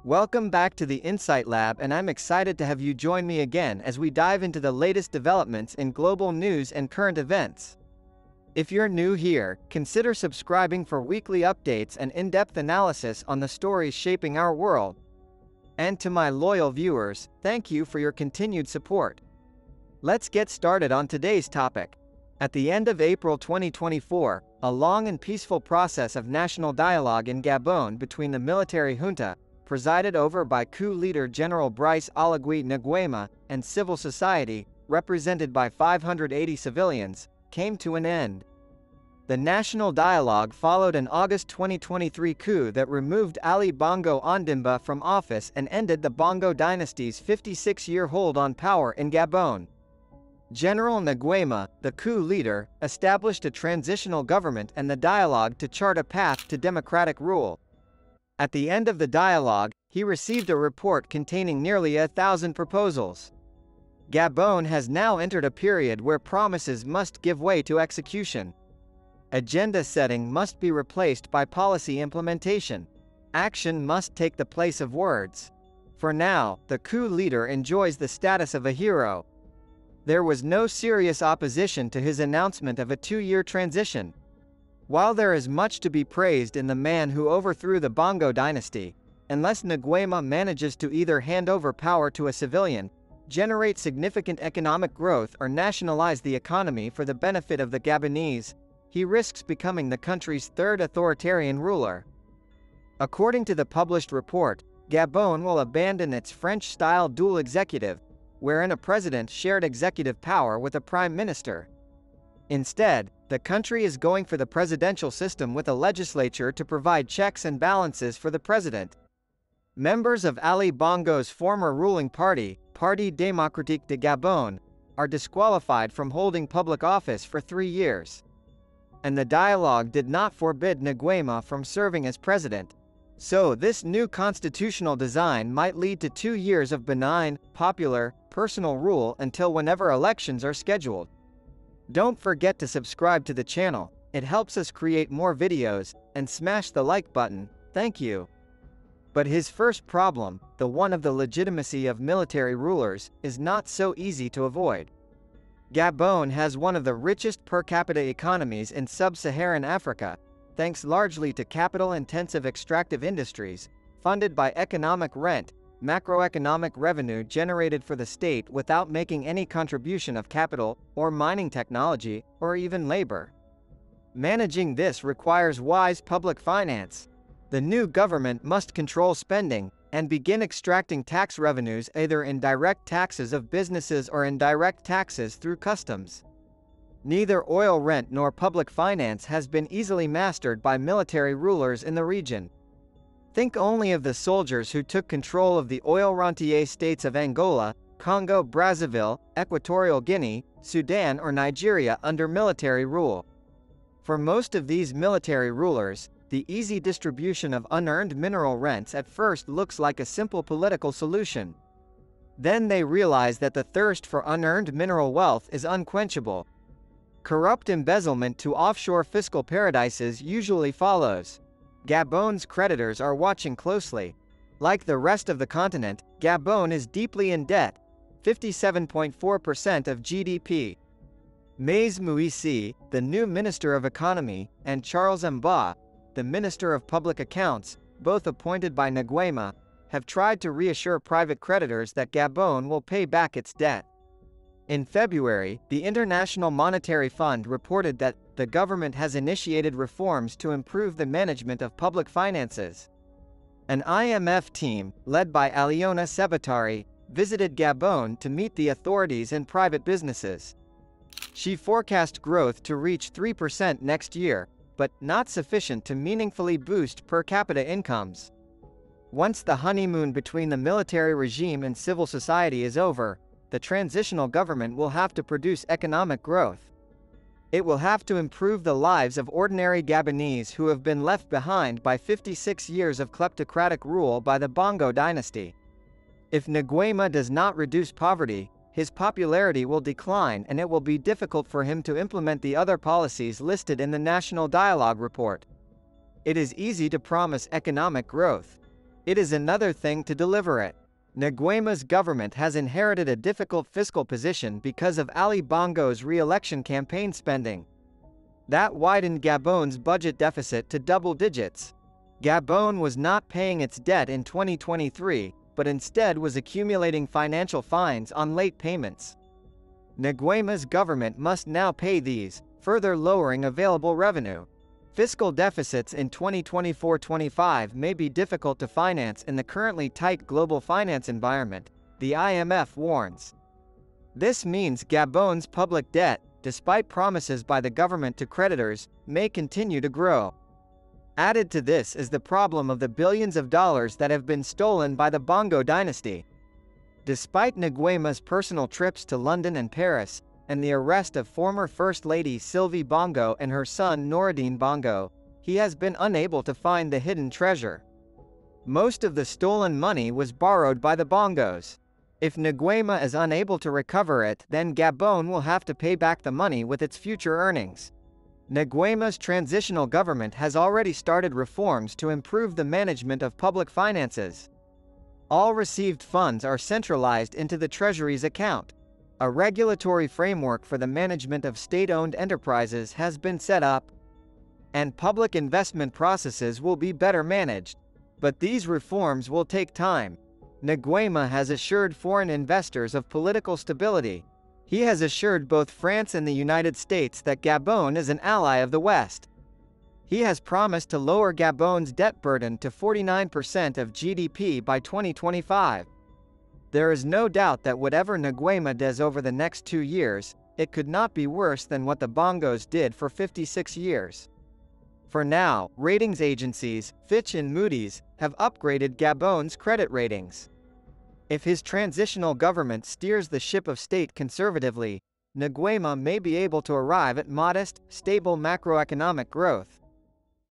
Welcome back to the InsightLab, and I'm excited to have you join me again as we dive into the latest developments in global news and current events. If you're new here, consider subscribing for weekly updates and in-depth analysis on the stories shaping our world. And to my loyal viewers, thank you for your continued support. Let's get started on today's topic. At the end of April 2024, a long and peaceful process of national dialogue in Gabon between the military junta, presided over by coup leader General Brice Oligui Nguema, and civil society, represented by 580 civilians, came to an end. The national dialogue followed an August 2023 coup that removed Ali Bongo Ondimba from office and ended the Bongo dynasty's 56-year hold on power in Gabon. General Nguema, the coup leader, established a transitional government and the dialogue to chart a path to democratic rule. At the end of the dialogue, he received a report containing nearly 1,000 proposals. Gabon has now entered a period where promises must give way to execution. Agenda setting must be replaced by policy implementation. Action must take the place of words. For now, the coup leader enjoys the status of a hero. There was no serious opposition to his announcement of a 2-year transition. While there is much to be praised in the man who overthrew the Bongo dynasty, unless Nguema manages to either hand over power to a civilian, generate significant economic growth, or nationalize the economy for the benefit of the Gabonese, he risks becoming the country's third authoritarian ruler. According to the published report, Gabon will abandon its French-style dual executive, wherein a president shared executive power with a prime minister. Instead, the country is going for the presidential system with a legislature to provide checks and balances for the president. Members of Ali Bongo's former ruling party, Parti démocratique de Gabon, are disqualified from holding public office for 3 years. And the dialogue did not forbid Nguema from serving as president. So this new constitutional design might lead to 2 years of benign, popular, personal rule until whenever elections are scheduled. Don't forget to subscribe to the channel, it helps us create more videos, and smash the like button, thank you. But his first problem, the one of the legitimacy of military rulers, is not so easy to avoid. Gabon has one of the richest per capita economies in sub-Saharan Africa, thanks largely to capital-intensive extractive industries, funded by economic rent, macroeconomic revenue generated for the state without making any contribution of capital, or mining technology, or even labor. Managing this requires wise public finance. The new government must control spending, and begin extracting tax revenues either in direct taxes of businesses or indirect taxes through customs. Neither oil rent nor public finance has been easily mastered by military rulers in the region. Think only of the soldiers who took control of the oil rentier states of Angola, Congo Brazzaville, Equatorial Guinea, Sudan or Nigeria under military rule. For most of these military rulers, the easy distribution of unearned mineral rents at first looks like a simple political solution. Then they realize that the thirst for unearned mineral wealth is unquenchable. Corrupt embezzlement to offshore fiscal paradises usually follows. Gabon's creditors are watching closely. Like the rest of the continent, Gabon is deeply in debt, 57.4% of GDP. Mais Moussi, the new Minister of Economy, and Charles Mba, the Minister of Public Accounts, both appointed by Nguema, have tried to reassure private creditors that Gabon will pay back its debt. In February, the International Monetary Fund reported that the government has initiated reforms to improve the management of public finances. An IMF team, led by Aliona Sebatari, visited Gabon to meet the authorities and private businesses. She forecast growth to reach 3% next year, but not sufficient to meaningfully boost per capita incomes. Once the honeymoon between the military regime and civil society is over, the transitional government will have to produce economic growth. It will have to improve the lives of ordinary Gabonese who have been left behind by 56 years of kleptocratic rule by the Bongo dynasty. If Nguema does not reduce poverty, his popularity will decline and it will be difficult for him to implement the other policies listed in the National Dialogue Report. It is easy to promise economic growth. It is another thing to deliver it. Nguema's government has inherited a difficult fiscal position because of Ali Bongo's re-election campaign spending. That widened Gabon's budget deficit to double digits. Gabon was not paying its debt in 2023, but instead was accumulating financial fines on late payments. Nguema's government must now pay these, further lowering available revenue. Fiscal deficits in 2024-25 may be difficult to finance in the currently tight global finance environment, the IMF warns. This means Gabon's public debt, despite promises by the government to creditors, may continue to grow. Added to this is the problem of the billions of dollars that have been stolen by the Bongo dynasty. Despite Nguema's personal trips to London and Paris, and the arrest of former First Lady Sylvie Bongo and her son Noureddine Bongo, he has been unable to find the hidden treasure. Most of the stolen money was borrowed by the Bongos. If Nguema is unable to recover it, then Gabon will have to pay back the money with its future earnings. Nguema's transitional government has already started reforms to improve the management of public finances. All received funds are centralized into the Treasury's account. A regulatory framework for the management of state-owned enterprises has been set up, and public investment processes will be better managed. But these reforms will take time. Nguema has assured foreign investors of political stability. He has assured both France and the United States that Gabon is an ally of the West. He has promised to lower Gabon's debt burden to 49% of GDP by 2025. There is no doubt that whatever Nguema does over the next 2 years, it could not be worse than what the Bongos did for 56 years. For now, ratings agencies, Fitch and Moody's, have upgraded Gabon's credit ratings. If his transitional government steers the ship of state conservatively, Nguema may be able to arrive at modest, stable macroeconomic growth.